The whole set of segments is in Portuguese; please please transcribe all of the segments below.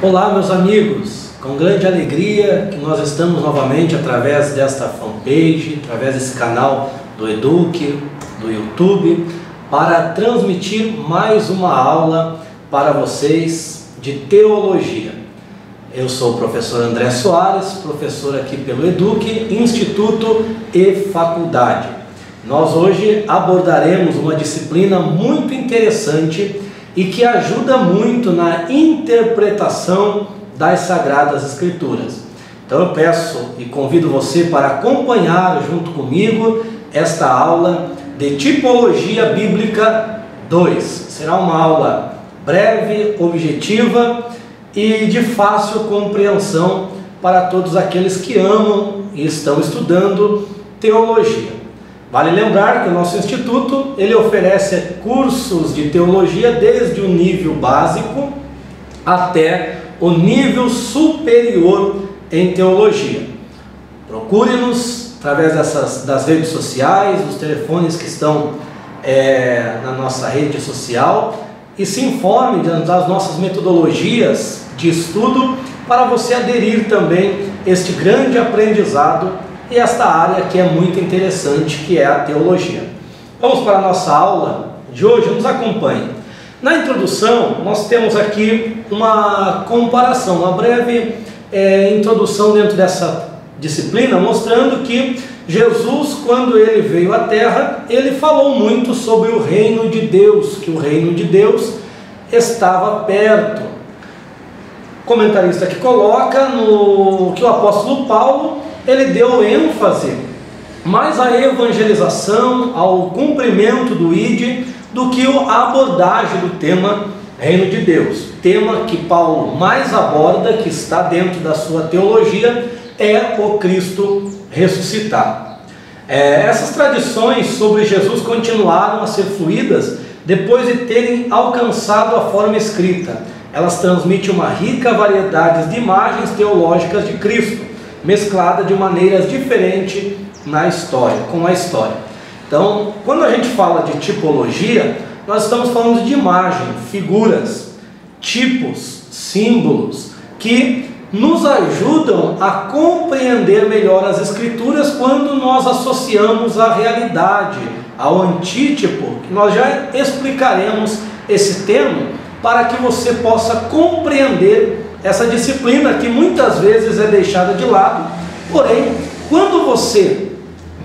Olá, meus amigos, com grande alegria que nós estamos novamente através desta fanpage, através desse canal do Eduque, do YouTube, para transmitir mais uma aula para vocês de teologia. Eu sou o professor André Soares, professor aqui pelo Eduque, Instituto e Faculdade. Nós hoje abordaremos uma disciplina muito interessante e que ajuda muito na interpretação das Sagradas Escrituras. Então eu peço e convido você para acompanhar junto comigo esta aula de Tipologia Bíblica 2. Será uma aula breve, objetiva e de fácil compreensão para todos aqueles que amam e estão estudando teologia. Vale lembrar que o nosso instituto ele oferece cursos de teologia desde o nível básico até o nível superior em teologia. Procure-nos através das redes sociais, dos telefones que estão na nossa rede social e se informe das nossas metodologias de estudo para você aderir também a este grande aprendizado e esta área que é muito interessante, que é a teologia. Vamos para a nossa aula de hoje, nos acompanhe. Na introdução, nós temos aqui uma comparação, uma breve introdução dentro dessa disciplina, mostrando que Jesus, quando ele veio à Terra, ele falou muito sobre o reino de Deus, que o reino de Deus estava perto. O comentarista que coloca que o apóstolo Paulo ele deu ênfase mais à evangelização, ao cumprimento do ID, do que a abordagem do tema Reino de Deus. Tema que Paulo mais aborda, que está dentro da sua teologia, é o Cristo ressuscitado. Essas tradições sobre Jesus continuaram a ser fluídas depois de terem alcançado a forma escrita. Elas transmitem uma rica variedade de imagens teológicas de Cristo, mesclada de maneiras diferentes na história, com a história. Então, quando a gente fala de tipologia, nós estamos falando de imagem, figuras, tipos, símbolos, que nos ajudam a compreender melhor as Escrituras quando nós associamos a realidade, ao antítipo, que nós já explicaremos esse termo para que você possa compreender essa disciplina que muitas vezes é deixada de lado. Porém, quando você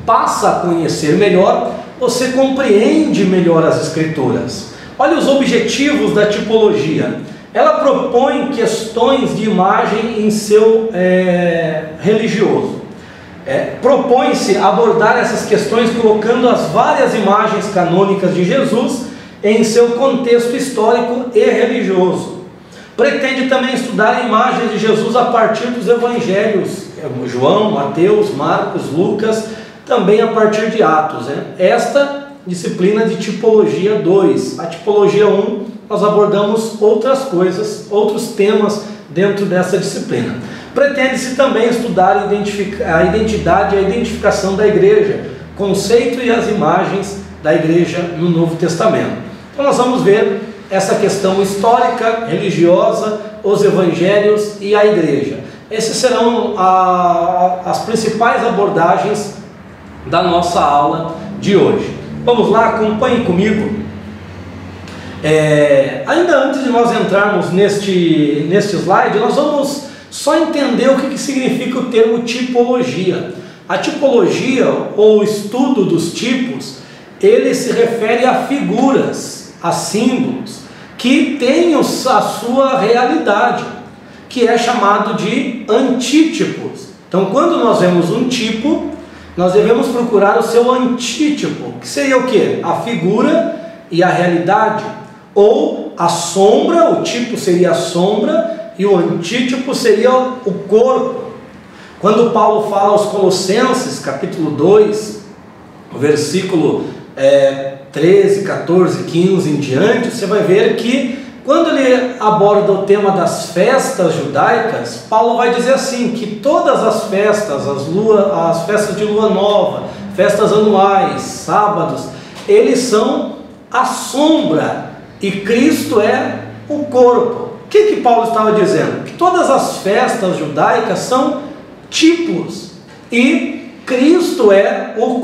passa a conhecer melhor, você compreende melhor as Escrituras. Olha os objetivos da tipologia. Ela propõe questões de imagem em seu religioso. Propõe-se abordar essas questões colocando as várias imagens canônicas de Jesus em seu contexto histórico e religioso. Pretende também estudar imagens de Jesus a partir dos evangelhos, João, Mateus, Marcos, Lucas, também a partir de Atos. Esta disciplina de tipologia 2. A tipologia 1, nós abordamos outras coisas, outros temas dentro dessa disciplina. Pretende-se também estudar a identidade e a identificação da igreja, conceito e as imagens da igreja no Novo Testamento. Então nós vamos ver essa questão histórica, religiosa, os evangelhos e a igreja. Essas serão as principais abordagens da nossa aula de hoje. Vamos lá, acompanhe comigo. Ainda antes de nós entrarmos neste slide, nós vamos só entender o que significa o termo tipologia. A tipologia, ou estudo dos tipos, ele se refere a figuras, a símbolos, que têm a sua realidade, que é chamado de antítipos. Então, quando nós vemos um tipo, nós devemos procurar o seu antítipo, que seria o quê? A figura e a realidade, ou a sombra, o tipo seria a sombra, e o antítipo seria o corpo. Quando Paulo fala aos Colossenses, capítulo 2, versículo 13, 14, 15 em diante, você vai ver que quando ele aborda o tema das festas judaicas, Paulo vai dizer assim, que todas as festas, as festas de lua nova, festas anuais, sábados, eles são a sombra e Cristo é o corpo. O que Paulo estava dizendo? Que todas as festas judaicas são tipos, e Cristo é o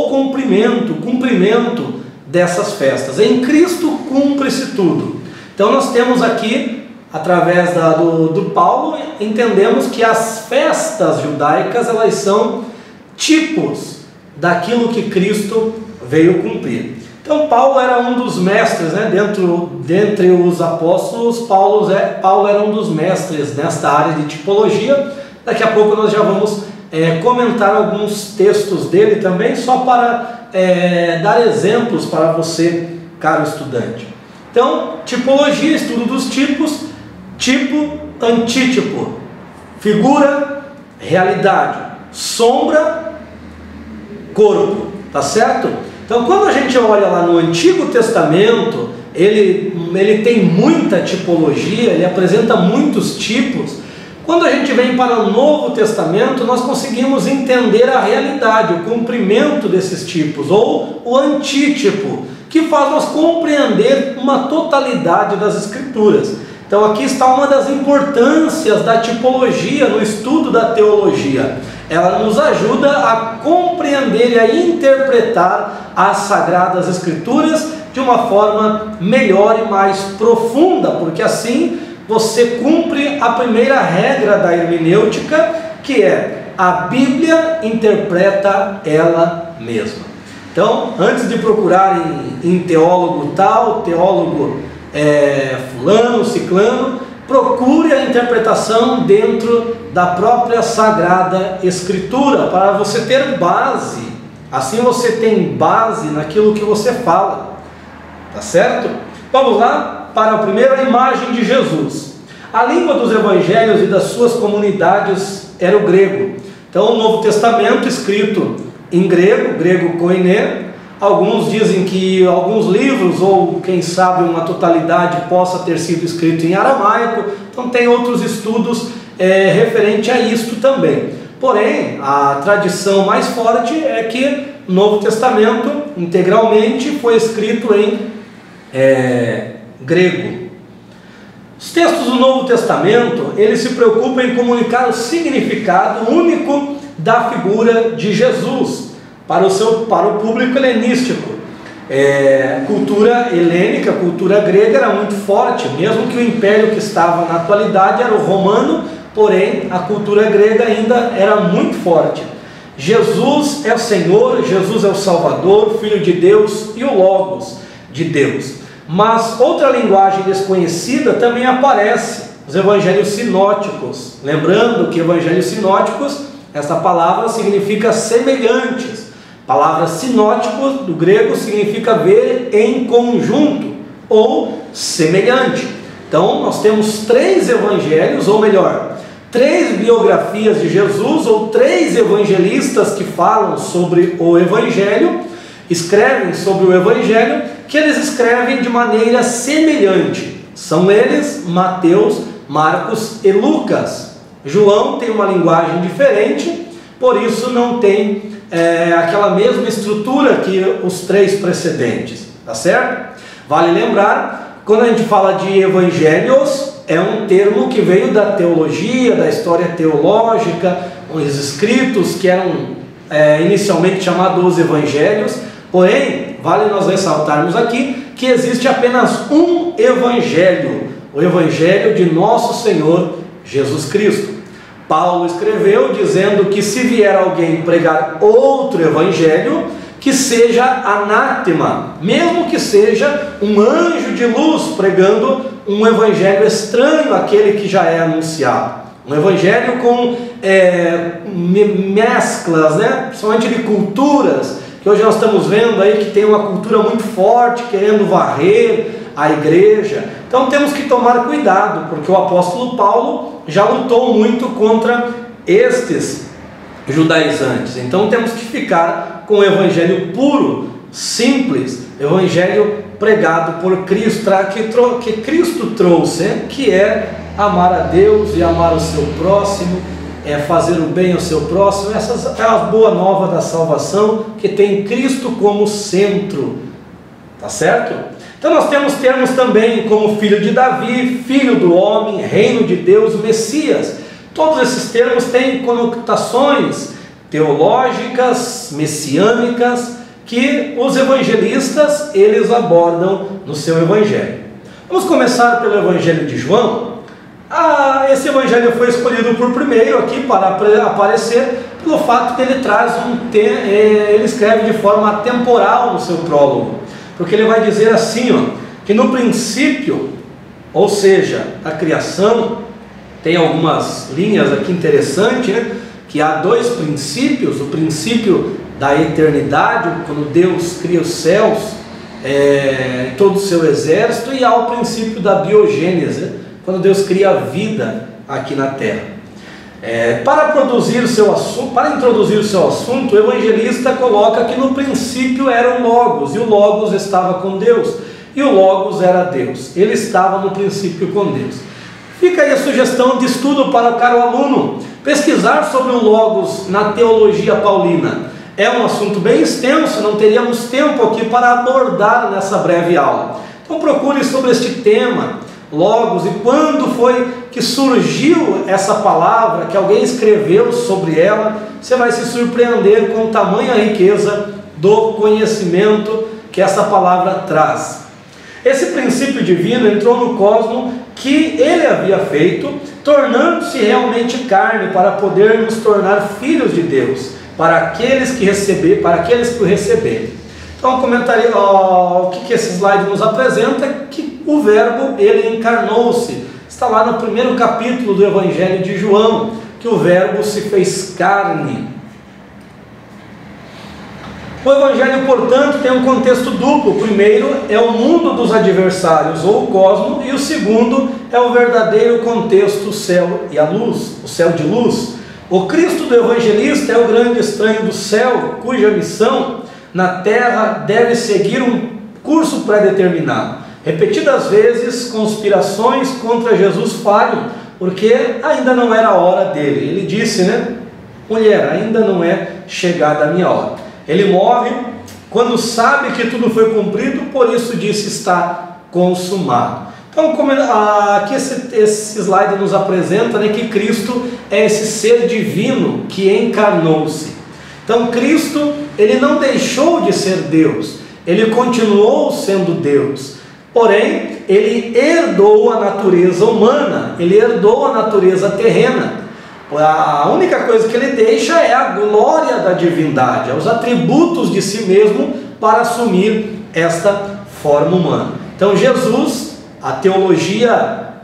cumprimento dessas festas. Em Cristo cumpre-se tudo. Então nós temos aqui, através do Paulo, entendemos que as festas judaicas, elas são tipos daquilo que Cristo veio cumprir. Então Paulo era um dos mestres, né? Dentre os apóstolos, Paulo era um dos mestres nesta área de tipologia. Daqui a pouco nós já vamos comentar alguns textos dele também, só para dar exemplos para você, caro estudante. Então, tipologia, estudo dos tipos: tipo, antítipo, figura, realidade, sombra, corpo, tá certo? Então, quando a gente olha lá no Antigo Testamento, ele tem muita tipologia, ele apresenta muitos tipos. Quando a gente vem para o Novo Testamento, nós conseguimos entender a realidade, o cumprimento desses tipos, ou o antítipo, que faz nós compreender uma totalidade das Escrituras. Então aqui está uma das importâncias da tipologia no estudo da teologia. Ela nos ajuda a compreender e a interpretar as Sagradas Escrituras de uma forma melhor e mais profunda, porque assim você cumpre a primeira regra da hermenêutica, que é: a Bíblia interpreta ela mesma. Então, antes de procurar em teólogo tal, teólogo fulano, ciclano, procure a interpretação dentro da própria Sagrada Escritura, para você ter base. Assim você tem base naquilo que você fala, tá certo? Vamos lá para a primeira imagem de Jesus. A língua dos evangelhos e das suas comunidades era o grego. Então o Novo Testamento escrito em grego koiné. Alguns dizem que alguns livros, ou quem sabe uma totalidade, possa ter sido escrito em aramaico. Então tem outros estudos referente a isto também. Porém, a tradição mais forte é que o Novo Testamento integralmente foi escrito em grego. Os textos do Novo Testamento, eles se preocupam em comunicar o significado único da figura de Jesus para o público helenístico. Cultura helênica, cultura grega era muito forte, mesmo que o império que estava na atualidade era o romano, porém a cultura grega ainda era muito forte. Jesus é o Senhor, Jesus é o Salvador, Filho de Deus e o Logos de Deus. Mas outra linguagem desconhecida também aparece, os evangelhos sinóticos. Lembrando que evangelhos sinóticos, essa palavra significa semelhantes. A palavra sinótico do grego significa ver em conjunto ou semelhante. Então nós temos 3 evangelhos, ou melhor, 3 biografias de Jesus, ou 3 evangelistas que falam sobre o evangelho, escrevem sobre o evangelho, que eles escrevem de maneira semelhante. São eles Mateus, Marcos e Lucas. João tem uma linguagem diferente, por isso não tem aquela mesma estrutura que os 3 precedentes, tá certo? Vale lembrar, quando a gente fala de evangelhos, é um termo que veio da teologia, da história teológica, os escritos que eram inicialmente chamados os evangelhos. Porém, vale nós ressaltarmos aqui que existe apenas um evangelho, o evangelho de nosso Senhor Jesus Cristo. Paulo escreveu dizendo que se vier alguém pregar outro evangelho, que seja anátema, mesmo que seja um anjo de luz pregando um evangelho estranho àquele que já é anunciado. Um evangelho com mesclas, né? Principalmente de culturas, que hoje nós estamos vendo aí que tem uma cultura muito forte, querendo varrer a igreja. Então temos que tomar cuidado, porque o apóstolo Paulo já lutou muito contra estes judaizantes. Então temos que ficar com o evangelho puro, simples, evangelho pregado por Cristo, que Cristo trouxe, que é amar a Deus e amar o seu próximo, fazer o bem ao seu próximo. Essa é a boa nova da salvação, que tem Cristo como centro, tá certo? Então nós temos termos também como filho de Davi, filho do homem, reino de Deus, Messias. Todos esses termos têm conotações teológicas, messiânicas, que os evangelistas eles abordam no seu evangelho. Vamos começar pelo evangelho de João. Esse evangelho foi escolhido por primeiro aqui para aparecer pelo fato que ele traz ele escreve de forma atemporal no seu prólogo, porque ele vai dizer assim, que no princípio, ou seja, a criação, tem algumas linhas aqui interessantes, que há dois princípios: o princípio da eternidade, quando Deus cria os céus, todo o seu exército, e há o princípio da biogênese, quando Deus cria a vida aqui na terra. Para introduzir o seu assunto, o evangelista coloca que no princípio era o Logos, e o Logos estava com Deus, e o Logos era Deus, ele estava no princípio com Deus. Fica aí a sugestão de estudo para o caro aluno: pesquisar sobre o Logos na teologia paulina. É um assunto bem extenso, não teríamos tempo aqui para abordar nessa breve aula. Então procure sobre este tema, Logos, e quando foi que surgiu essa palavra, que alguém escreveu sobre ela. Você vai se surpreender com tamanha riqueza do conhecimento que essa palavra traz. Esse princípio divino entrou no cosmos que ele havia feito, tornando-se realmente carne para poder nos tornar filhos de Deus, para aqueles que o receberem. Então, o que esse slide nos apresenta é que o verbo, ele encarnou-se. Está lá no primeiro capítulo do Evangelho de João, que o verbo se fez carne. O Evangelho, portanto, tem um contexto duplo. O primeiro é o mundo dos adversários, ou o cosmos, e o segundo é o verdadeiro contexto, o céu e a luz, o céu de luz. O Cristo do evangelista é o grande estranho do céu, cuja missão na terra deve seguir um curso pré-determinado. Repetidas vezes, conspirações contra Jesus falham, porque ainda não era a hora dele. Ele disse, mulher, ainda não é chegada a minha hora. Ele morre quando sabe que tudo foi cumprido, por isso disse: está consumado. Então, aqui esse slide nos apresenta que Cristo é esse ser divino que encarnou-se. Então Cristo, ele não deixou de ser Deus, ele continuou sendo Deus, porém ele herdou a natureza humana, ele herdou a natureza terrena. A única coisa que ele deixa é a glória da divindade, os atributos de si mesmo, para assumir esta forma humana. Então Jesus, a teologia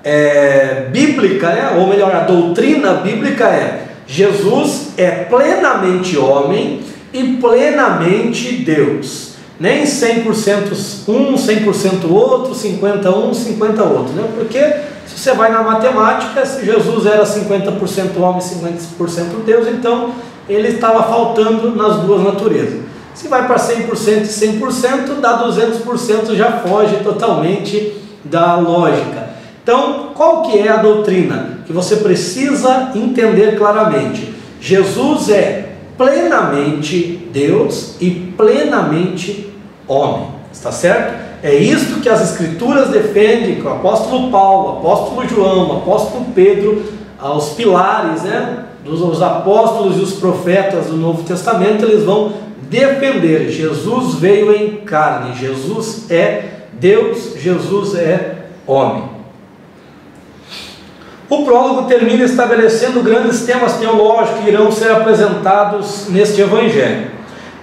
bíblica, ou melhor, a doutrina bíblica Jesus é plenamente homem e plenamente Deus. Nem 100% um, 100% outro, 50 um, 50 outro, porque se você vai na matemática, se Jesus era 50% homem e 50% Deus, então ele estava faltando nas duas naturezas. Se vai para 100% e 100%, dá 200%, já foge totalmente da lógica. Então, qual que é a doutrina que você precisa entender claramente? Jesus é plenamente Deus e plenamente homem, está certo? É isto que as Escrituras defendem, que o apóstolo Paulo, o apóstolo João, o apóstolo Pedro, os pilares, dos apóstolos e os profetas do Novo Testamento, eles vão defender. Jesus veio em carne, Jesus é Deus, Jesus é homem. O prólogo termina estabelecendo grandes temas teológicos que irão ser apresentados neste evangelho,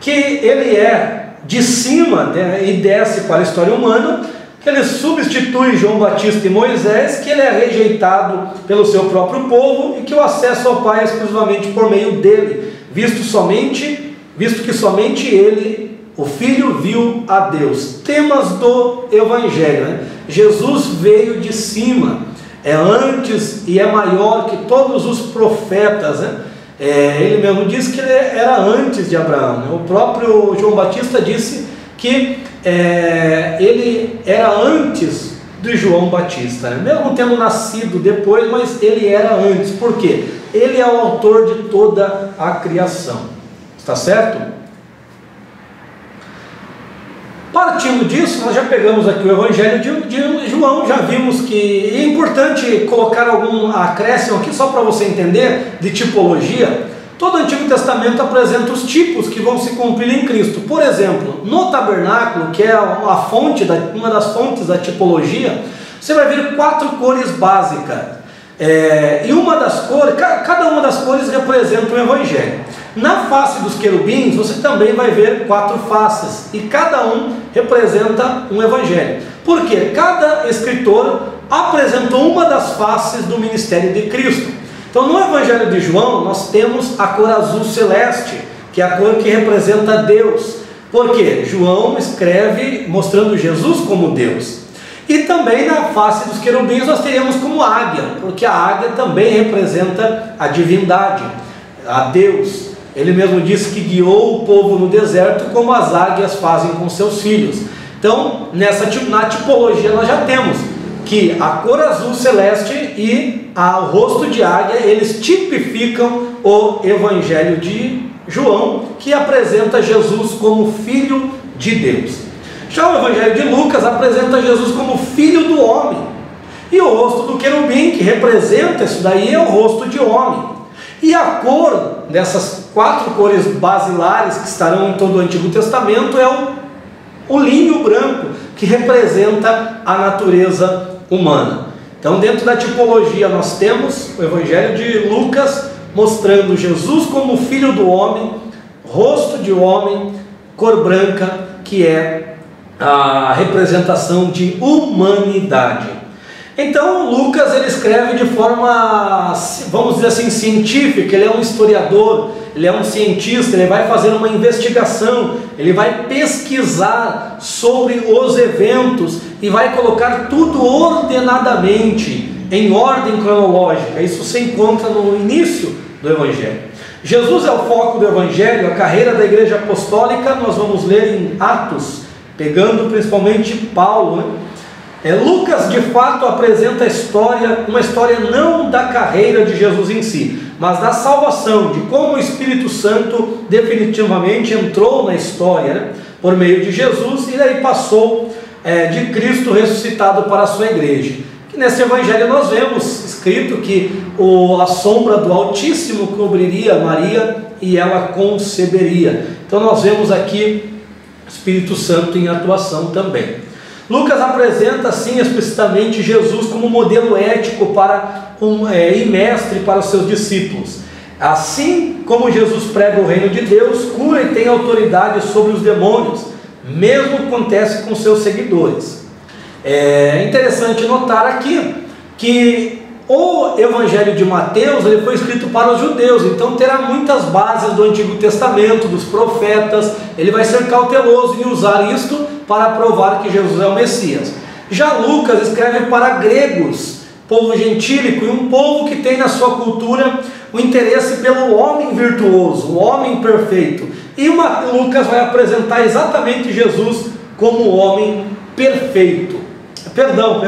que ele é de cima e desce para a história humana, que ele substitui João Batista e Moisés, que ele é rejeitado pelo seu próprio povo e que o acesso ao Pai é exclusivamente por meio dele, visto que somente ele, o Filho, viu a Deus. Temas do evangelho, Jesus veio de cima, é antes e é maior que todos os profetas, ele mesmo disse que ele era antes de Abraão, O próprio João Batista disse que ele era antes de João Batista, mesmo tendo nascido depois, mas ele era antes. Por quê? Ele é o autor de toda a criação, está certo? Partindo disso, nós já pegamos aqui o Evangelho de João, já vimos que é importante colocar algum acréscimo aqui, só para você entender, de tipologia. Todo o Antigo Testamento apresenta os tipos que vão se cumprir em Cristo. Por exemplo, no tabernáculo, que é uma das fontes da tipologia, você vai ver 4 cores básicas. E uma das cores, cada uma das cores representa um evangelho. Na face dos querubins, você também vai ver 4 faces, e cada um representa um evangelho. Por quê? Cada escritor apresentou uma das faces do ministério de Cristo. Então, no Evangelho de João, nós temos a cor azul celeste, que é a cor que representa Deus. Por quê? João escreve mostrando Jesus como Deus. E também na face dos querubins nós teríamos como águia, porque a águia também representa a divindade, a Deus. Ele mesmo disse que guiou o povo no deserto como as águias fazem com seus filhos. Então, na tipologia nós já temos que a cor azul celeste e o rosto de águia, eles tipificam o Evangelho de João, que apresenta Jesus como Filho de Deus. Já o Evangelho de Lucas apresenta Jesus como Filho do homem. E o rosto do querubim, que representa isso daí, é o rosto de homem. E a cor dessas 4 cores basilares que estarão em todo o Antigo Testamento é o linho branco, que representa a natureza humana. Então, dentro da tipologia, nós temos o Evangelho de Lucas mostrando Jesus como Filho do homem, rosto de homem, cor branca, que é a representação de humanidade. Então, Lucas ele escreve de forma, vamos dizer assim, científica. Ele é um historiador, ele é um cientista, ele vai fazer uma investigação, ele vai pesquisar sobre os eventos e vai colocar tudo ordenadamente, em ordem cronológica. Isso se encontra no início do Evangelho. Jesus é o foco do Evangelho, a carreira da Igreja Apostólica, nós vamos ler em Atos, pegando principalmente Paulo, né? Lucas de fato apresenta uma história não da carreira de Jesus em si, mas da salvação, de como o Espírito Santo definitivamente entrou na história, né, por meio de Jesus, e daí passou de Cristo ressuscitado para a sua igreja. Que nesse Evangelho nós vemos escrito que a sombra do Altíssimo cobriria Maria e ela conceberia. Então nós vemos aqui o Espírito Santo em atuação também. Lucas apresenta assim explicitamente Jesus como modelo ético e mestre para os seus discípulos. Assim como Jesus prega o reino de Deus, cura e tem autoridade sobre os demônios, mesmo acontece com seus seguidores. É interessante notar aqui que o Evangelho de Mateus ele foi escrito para os judeus, então terá muitas bases do Antigo Testamento, dos profetas. Ele vai ser cauteloso em usar isto para provar que Jesus é o Messias. Já Lucas escreve para gregos, povo gentílico, e um povo que tem na sua cultura o interesse pelo homem virtuoso, o homem perfeito. E Lucas vai apresentar exatamente Jesus como o homem perfeito. Perdão,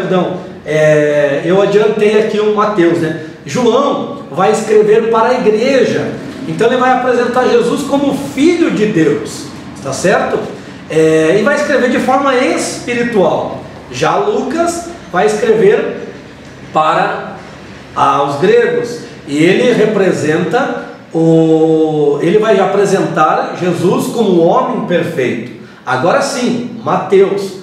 eu adiantei aqui o Mateus, né? João vai escrever para a igreja, então ele vai apresentar Jesus como Filho de Deus, está certo? E vai escrever de forma espiritual. Já Lucas vai escrever para os gregos, e ele vai apresentar Jesus como o homem perfeito. Agora sim, Mateus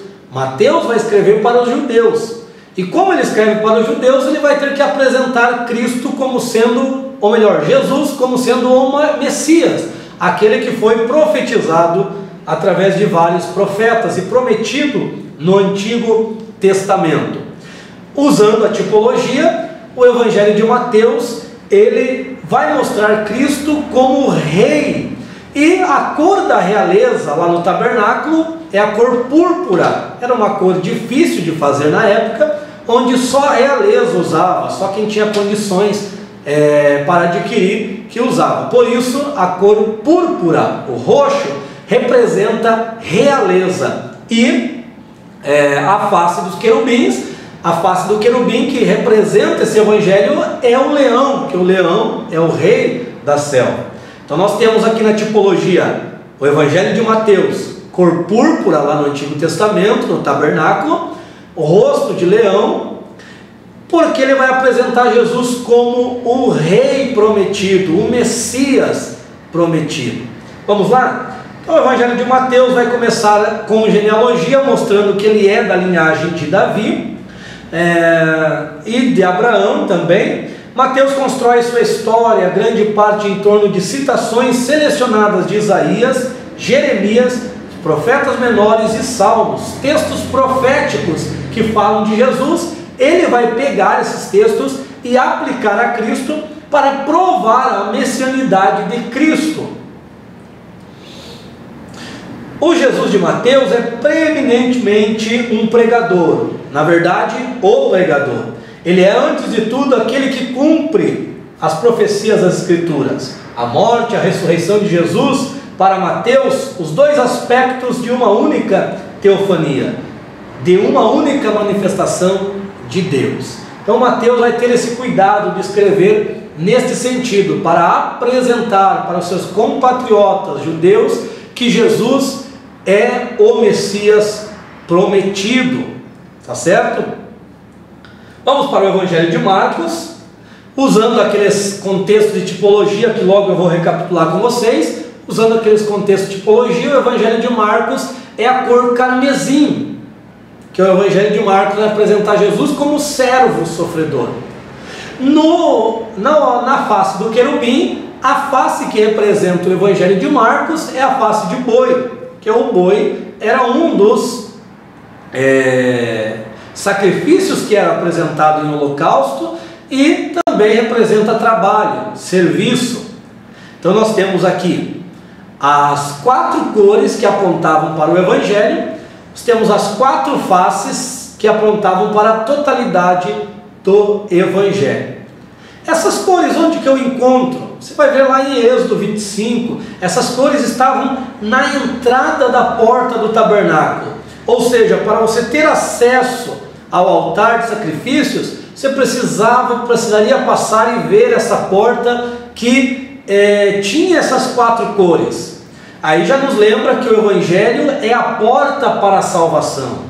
vai escrever para os judeus, e como ele escreve para os judeus, ele vai ter que apresentar Cristo como sendo, ou melhor, Jesus como sendo o Messias, aquele que foi profetizado através de vários profetas e prometido no Antigo Testamento. Usando a tipologia, o Evangelho de Mateus, ele vai mostrar Cristo como rei, e a cor da realeza lá no tabernáculo é a cor púrpura. Era uma cor difícil de fazer na época, onde só a realeza usava, só quem tinha condições para adquirir que usava. Por isso a cor púrpura, o roxo, representa realeza. E a face dos querubins, a face do querubim que representa esse evangelho é o leão, que o leão é o rei da selva. Então nós temos aqui na tipologia o Evangelho de Mateus cor púrpura lá no Antigo Testamento, no tabernáculo, o rosto de leão, porque ele vai apresentar Jesus como o rei prometido, o Messias prometido. Vamos lá? Então o Evangelho de Mateus vai começar com genealogia, mostrando que ele é da linhagem de Davi e de Abraão também. Mateus constrói sua história, grande parte em torno de citações selecionadas de Isaías, Jeremias, profetas menores e salmos, textos proféticos que falam de Jesus. Ele vai pegar esses textos e aplicar a Cristo para provar a messianidade de Cristo. O Jesus de Mateus é preeminentemente um pregador, na verdade, o pregador. Ele é, antes de tudo, aquele que cumpre as profecias das Escrituras. A morte, a ressurreição de Jesus, para Mateus, os dois aspectos de uma única teofania, de uma única manifestação de Deus. Então Mateus vai ter esse cuidado de escrever neste sentido, para apresentar para os seus compatriotas judeus que Jesus é o Messias prometido. Tá certo? Vamos para o Evangelho de Marcos, usando aqueles contextos de tipologia que logo eu vou recapitular com vocês. Usando aqueles contextos de tipologia, o Evangelho de Marcos é a cor carmesim, que o Evangelho de Marcos vai apresentar Jesus como servo sofredor. Na face do querubim, a face que representa o Evangelho de Marcos é a face de boi, que o boi era um dos sacrifícios que era apresentado em holocausto e também representa trabalho, serviço. Então nós temos aqui as 4 cores que apontavam para o Evangelho. Nós temos as 4 faces que apontavam para a totalidade do Evangelho. Essas cores, onde que eu encontro? Você vai ver lá em Êxodo 25, essas cores estavam na entrada da porta do tabernáculo. Ou seja, para você ter acesso ao altar de sacrifícios, você precisaria passar e ver essa porta que tinha essas 4 cores. Aí já nos lembra que o Evangelho é a porta para a salvação.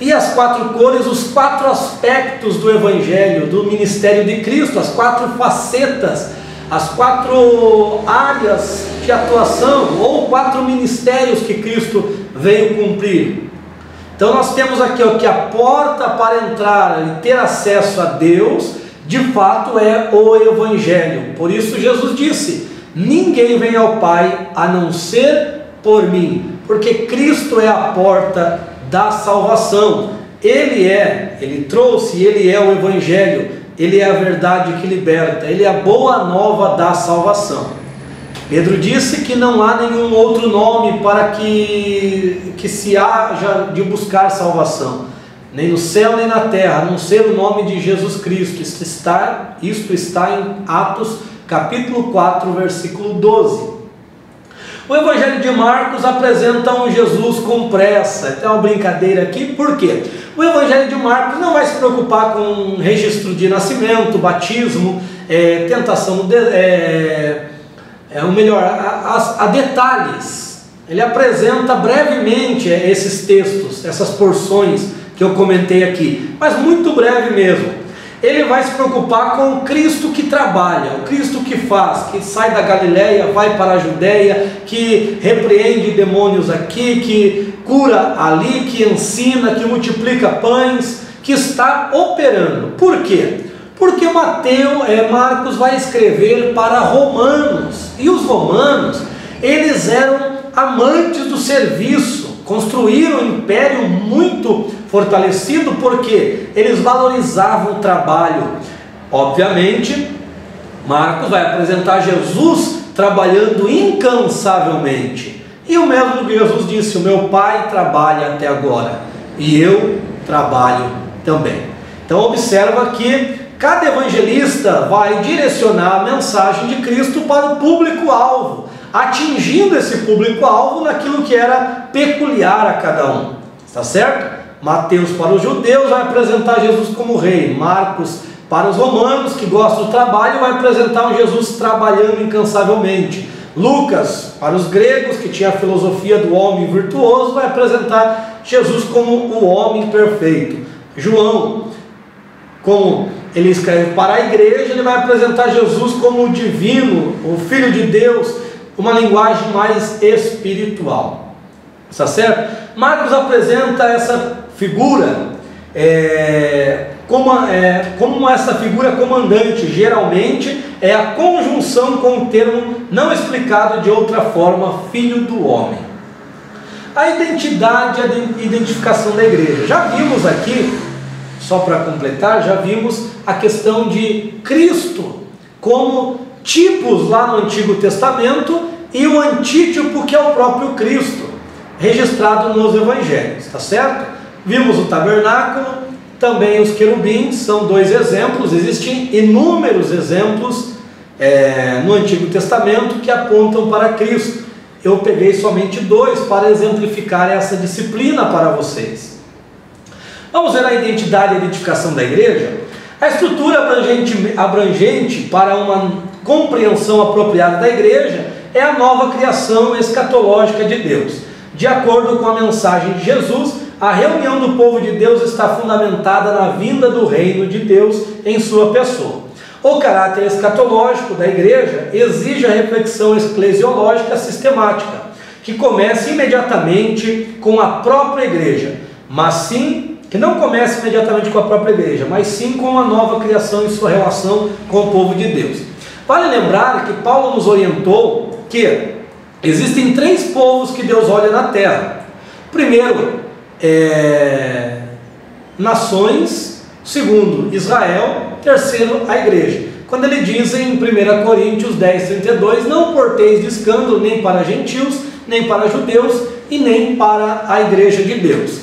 E as 4 cores, os 4 aspectos do Evangelho, do ministério de Cristo, as 4 facetas, as 4 áreas de atuação, ou 4 ministérios que Cristo veio cumprir. Então nós temos aqui que a porta para entrar e ter acesso a Deus, de fato é o Evangelho. Por isso Jesus disse: ninguém vem ao Pai a não ser por mim, porque Cristo é a porta da salvação. Ele trouxe, ele é o Evangelho, ele é a verdade que liberta, ele é a boa nova da salvação. Pedro disse que não há nenhum outro nome para que se haja de buscar salvação, nem no céu nem na terra, a não ser o nome de Jesus Cristo. Isto está em Atos capítulo 4, versículo 12. O Evangelho de Marcos apresenta um Jesus com pressa. Tem uma brincadeira aqui, por quê? O Evangelho de Marcos não vai se preocupar com registro de nascimento, batismo, tentação, a detalhes. Ele apresenta brevemente esses textos, essas porções que eu comentei aqui, mas muito breve mesmo. Ele vai se preocupar com o Cristo que trabalha, o Cristo que faz, que sai da Galileia, vai para a Judéia, que repreende demônios aqui, que cura ali, que ensina, que multiplica pães, que está operando. Por quê? Porque Marcos vai escrever para romanos, e os romanos, eles eram amantes do serviço, construíram um império muito fortalecido, porque eles valorizavam o trabalho. Obviamente, Marcos vai apresentar Jesus trabalhando incansavelmente, e o mesmo que Jesus disse: o meu Pai trabalha até agora, e eu trabalho também. Então observa que cada evangelista vai direcionar a mensagem de Cristo para o público-alvo, atingindo esse público-alvo naquilo que era peculiar a cada um. Está certo? Mateus para os judeus vai apresentar Jesus como rei. Marcos para os romanos que gostam do trabalho vai apresentar um Jesus trabalhando incansavelmente. Lucas, para os gregos, que tinha a filosofia do homem virtuoso, vai apresentar Jesus como o homem perfeito. João, como ele escreve para a igreja, ele vai apresentar Jesus como o divino, o Filho de Deus, uma linguagem mais espiritual. Está certo? Marcos apresenta essa figura como essa figura comandante. Geralmente é a conjunção com o termo não explicado de outra forma, Filho do Homem. A identidade e a identificação da igreja. Já vimos aqui, só para completar, já vimos a questão de Cristo como tipos lá no Antigo Testamento e o antítipo, que é o próprio Cristo, registrado nos Evangelhos, tá certo? Vimos o tabernáculo, também os querubins, são dois exemplos. Existem inúmeros exemplos no Antigo Testamento que apontam para Cristo. Eu peguei somente dois para exemplificar essa disciplina para vocês. Vamos ver a identidade e a identificação da igreja. A estrutura abrangente para uma compreensão apropriada da igreja é a nova criação escatológica de Deus. De acordo com a mensagem de Jesus, a reunião do povo de Deus está fundamentada na vinda do reino de Deus em sua pessoa. O caráter escatológico da igreja exige a reflexão eclesiológica sistemática, que começa imediatamente com a própria igreja, que não comece imediatamente com a própria igreja, mas sim com a nova criação e sua relação com o povo de Deus. Vale lembrar que Paulo nos orientou que existem três povos que Deus olha na terra. Primeiro, nações. Segundo, Israel. Terceiro, a igreja. Quando ele diz em 1 Coríntios 10:32, não porteis de escândalo nem para gentios, nem para judeus e nem para a igreja de Deus.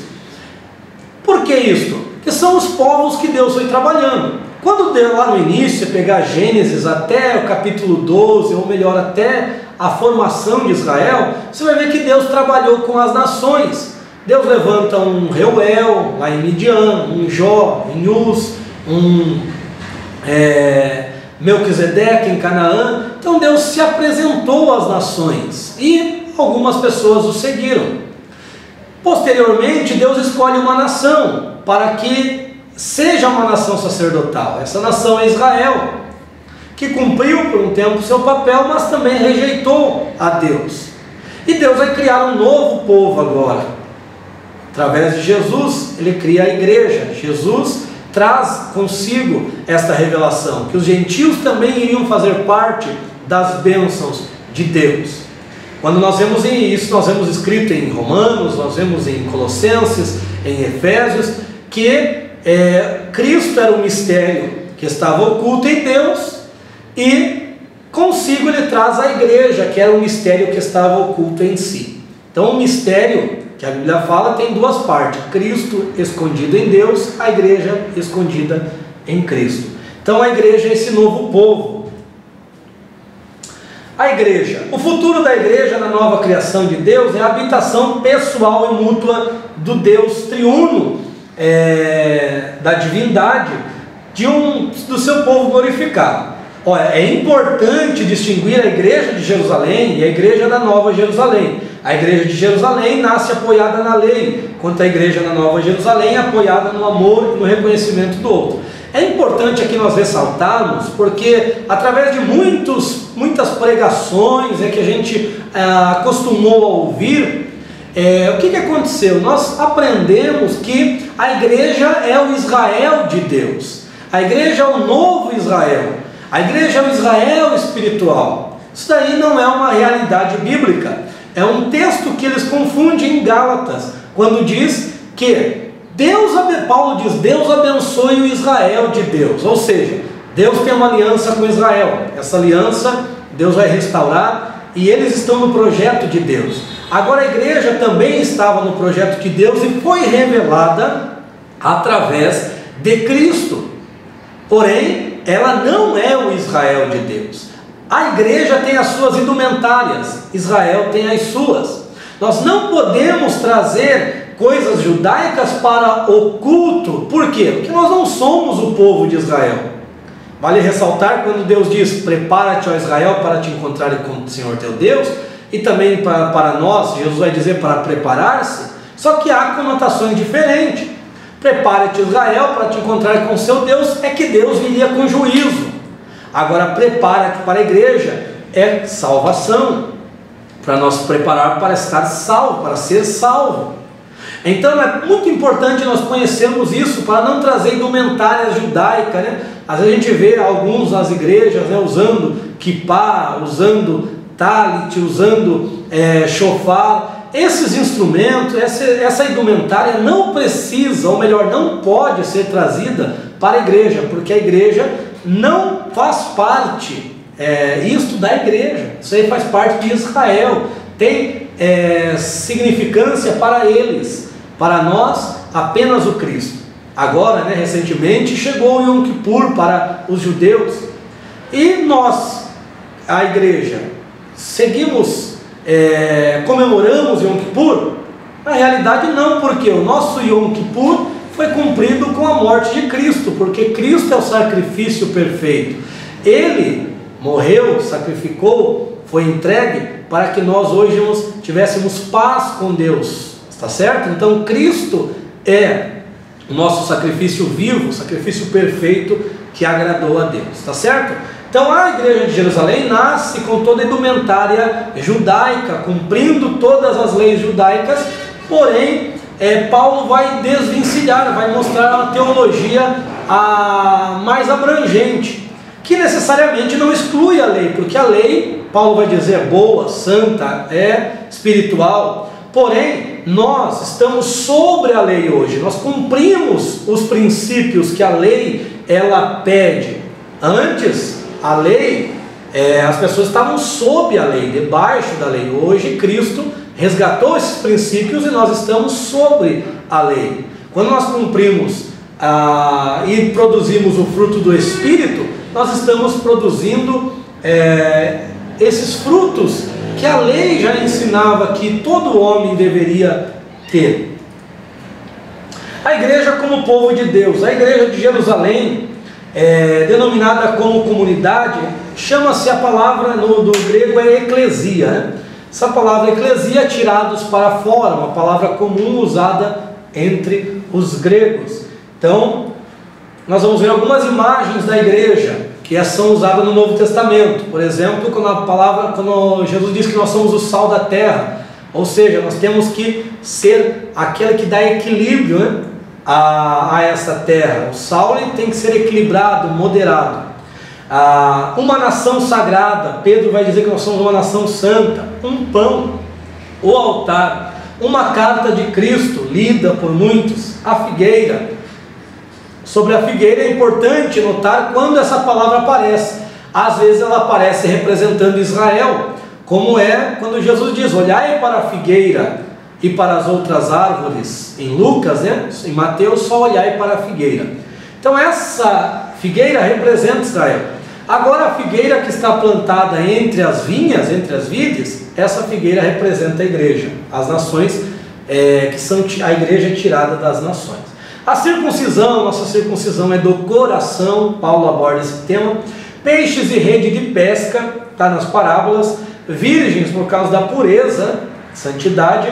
Por que isto? Porque são os povos que Deus foi trabalhando. Quando Deus, lá no início, pegar Gênesis até o capítulo 12, ou melhor, até a formação de Israel, você vai ver que Deus trabalhou com as nações. Deus levanta um Reuel, lá em Midian, um Jó, em Uz, um Melquisedeque em Canaã. Então Deus se apresentou às nações e algumas pessoas o seguiram. Posteriormente, Deus escolhe uma nação para que seja uma nação sacerdotal. Essa nação é Israel, que cumpriu por um tempo seu papel, mas também rejeitou a Deus. E Deus vai criar um novo povo agora. Através de Jesus, ele cria a igreja. Jesus traz consigo esta revelação, que os gentios também iriam fazer parte das bênçãos de Deus. Quando nós vemos isso, nós vemos escrito em Romanos, nós vemos em Colossenses, em Efésios, que Cristo era um mistério que estava oculto em Deus, e consigo ele traz a igreja, que era um mistério que estava oculto em si. Então o mistério que a Bíblia fala tem duas partes: Cristo escondido em Deus, a igreja escondida em Cristo. Então a igreja é esse novo povo. A igreja, o futuro da igreja na nova criação de Deus é a habitação pessoal e mútua do Deus triuno, da divindade, do seu povo glorificado. Olha, é importante distinguir a igreja de Jerusalém e a igreja da Nova Jerusalém. A igreja de Jerusalém nasce apoiada na lei, enquanto a igreja da Nova Jerusalém é apoiada no amor e no reconhecimento do outro. É importante aqui nós ressaltarmos, porque através de muitas pregações que a gente acostumou a ouvir, o que aconteceu? Nós aprendemos que a igreja é o Israel de Deus, a igreja é o novo Israel, a igreja é o Israel espiritual. Isso daí não é uma realidade bíblica, é um texto que eles confundem em Gálatas, quando diz que Paulo diz, Deus abençoe o Israel de Deus, ou seja, Deus tem uma aliança com Israel, essa aliança Deus vai restaurar e eles estão no projeto de Deus. Agora a igreja também estava no projeto de Deus e foi revelada através de Cristo, porém ela não é o Israel de Deus. A igreja tem as suas indumentárias, Israel tem as suas. Nós não podemos trazer coisas judaicas para o culto. Por quê? Porque nós não somos o povo de Israel. Vale ressaltar quando Deus diz: prepara-te, ó Israel, para te encontrar com o Senhor teu Deus, e também para nós, Jesus vai dizer para preparar-se, só que há conotações diferentes. Prepara-te, Israel, para te encontrar com o seu Deus, é que Deus viria com juízo. Agora, prepara-te para a igreja é salvação, para nós preparar para estar salvo, para ser salvo. Então é muito importante nós conhecermos isso, para não trazer indumentária judaica, né? Às vezes a gente vê alguns nas igrejas, né, usando kippá, usando talit, usando shofar. Esses instrumentos, essa indumentária não precisa, ou melhor, não pode ser trazida para a igreja, porque a igreja não faz parte isto da igreja. Isso aí faz parte de Israel, tem significância para eles. Para nós, apenas o Cristo. Agora, né, recentemente, chegou o Yom Kippur para os judeus. E nós, a igreja, seguimos, comemoramos Yom Kippur? Na realidade não, porque o nosso Yom Kippur foi cumprido com a morte de Cristo, porque Cristo é o sacrifício perfeito. Ele morreu, sacrificou, foi entregue para que nós hoje tivéssemos paz com Deus. Está certo? Então Cristo é o nosso sacrifício vivo, o sacrifício perfeito que agradou a Deus. Está certo? Então a igreja de Jerusalém nasce com toda a indumentária judaica, cumprindo todas as leis judaicas, porém Paulo vai desvencilhar, vai mostrar uma teologia mais abrangente, que necessariamente não exclui a lei, porque a lei, Paulo vai dizer, é boa, santa, é espiritual. Porém, nós estamos sobre a lei hoje, nós cumprimos os princípios que a lei ela pede. Antes, a lei, as pessoas estavam sob a lei, debaixo da lei. Hoje, Cristo resgatou esses princípios e nós estamos sobre a lei. Quando nós cumprimos e produzimos o fruto do Espírito, nós estamos produzindo esses frutos que a lei já ensinava que todo homem deveria ter. A igreja como povo de Deus, a igreja de Jerusalém, denominada como comunidade, chama-se, a palavra do grego é eclesia, né? Essa palavra eclesia, tirados para fora, uma palavra comum usada entre os gregos. Então, nós vamos ver algumas imagens da igreja que são usadas no Novo Testamento. Por exemplo, quando Jesus diz que nós somos o sal da terra, ou seja, nós temos que ser aquele que dá equilíbrio, né, a essa terra. O sal ele tem que ser equilibrado, moderado. Uma nação sagrada, Pedro vai dizer que nós somos uma nação santa. Um pão, o altar, uma carta de Cristo, lida por muitos, a figueira. Sobre a figueira é importante notar quando essa palavra aparece. Às vezes ela aparece representando Israel, como quando Jesus diz: olhai para a figueira e para as outras árvores, em Lucas, né? Em Mateus, só olhai para a figueira. Então essa figueira representa Israel. Agora a figueira que está plantada entre as vinhas, entre as vides, essa figueira representa a igreja, as nações, que são a igreja tirada das nações. A circuncisão, nossa circuncisão é do coração, Paulo aborda esse tema. Peixes e rede de pesca, está nas parábolas. Virgens por causa da pureza, santidade,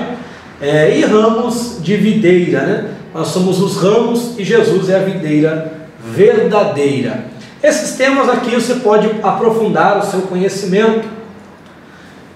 e ramos de videira, né? Nós somos os ramos e Jesus é a videira verdadeira. Esses temas aqui você pode aprofundar o seu conhecimento.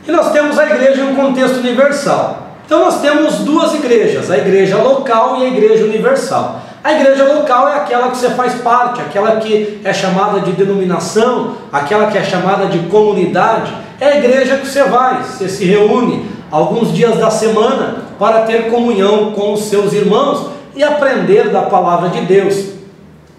E nós temos a igreja em um contexto universal. Então nós temos duas igrejas, a igreja local e a igreja universal. A igreja local é aquela que você faz parte, aquela que é chamada de denominação, aquela que é chamada de comunidade. É a igreja que você se reúne alguns dias da semana para ter comunhão com os seus irmãos e aprender da palavra de Deus.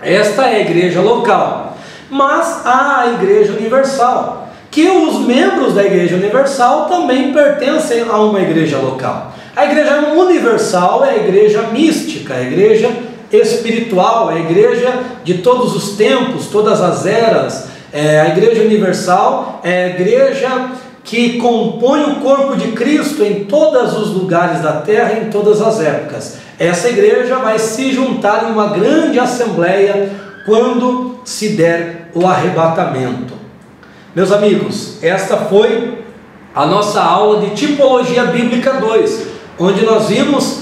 Esta é a igreja local. Mas há a igreja universal, que os membros da igreja universal também pertencem a uma igreja local. A igreja universal é a igreja mística, a igreja espiritual, a igreja de todos os tempos, todas as eras. A igreja universal é a igreja que compõe o corpo de Cristo em todos os lugares da terra, em todas as épocas. Essa igreja vai se juntar em uma grande assembleia quando se der o arrebatamento. Meus amigos, esta foi a nossa aula de Tipologia Bíblica 2, onde nós vimos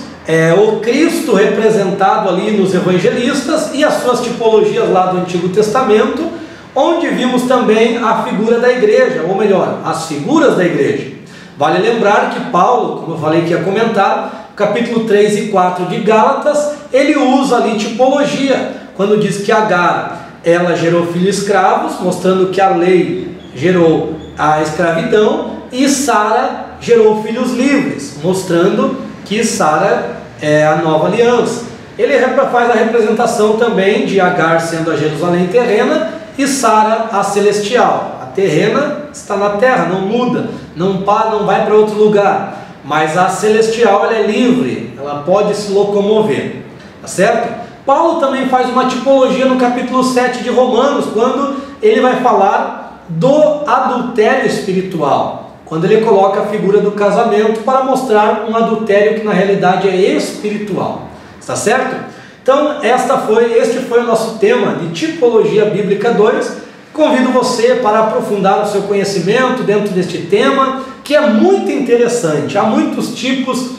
o Cristo representado ali nos evangelistas e as suas tipologias lá do Antigo Testamento, onde vimos também a figura da igreja, ou melhor, as figuras da igreja. Vale lembrar que Paulo, como eu falei que ia comentar, capítulo 3 e 4 de Gálatas, ele usa ali tipologia, quando diz que Agar, ela gerou filhos escravos, mostrando que a lei gerou a escravidão, e Sara gerou filhos livres, mostrando que Sara é a nova aliança. Ele faz a representação também de Agar sendo a Jerusalém terrena e Sara a celestial. A terrena está na terra, não muda, não vai para outro lugar, mas a celestial ela é livre, ela pode se locomover, tá certo? Paulo também faz uma tipologia no capítulo 7 de Romanos, quando ele vai falar do adultério espiritual, quando ele coloca a figura do casamento para mostrar um adultério que na realidade é espiritual, está certo? Então este foi o nosso tema de Tipologia Bíblica 2. Convido você para aprofundar o seu conhecimento dentro deste tema, que é muito interessante, há muitos tipos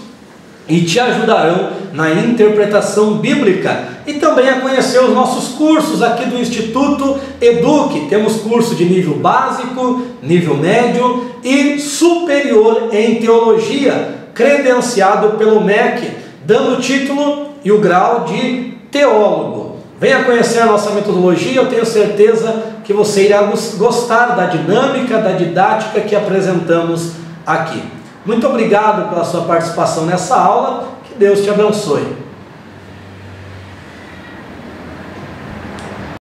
e te ajudarão na interpretação bíblica, e também a conhecer os nossos cursos aqui do Instituto Eduque. Temos curso de nível básico, nível médio e superior em teologia, credenciado pelo MEC, dando o título e o grau de teólogo. Venha conhecer a nossa metodologia, eu tenho certeza que você irá gostar da dinâmica, da didática que apresentamos aqui. Muito obrigado pela sua participação nessa aula, que Deus te abençoe.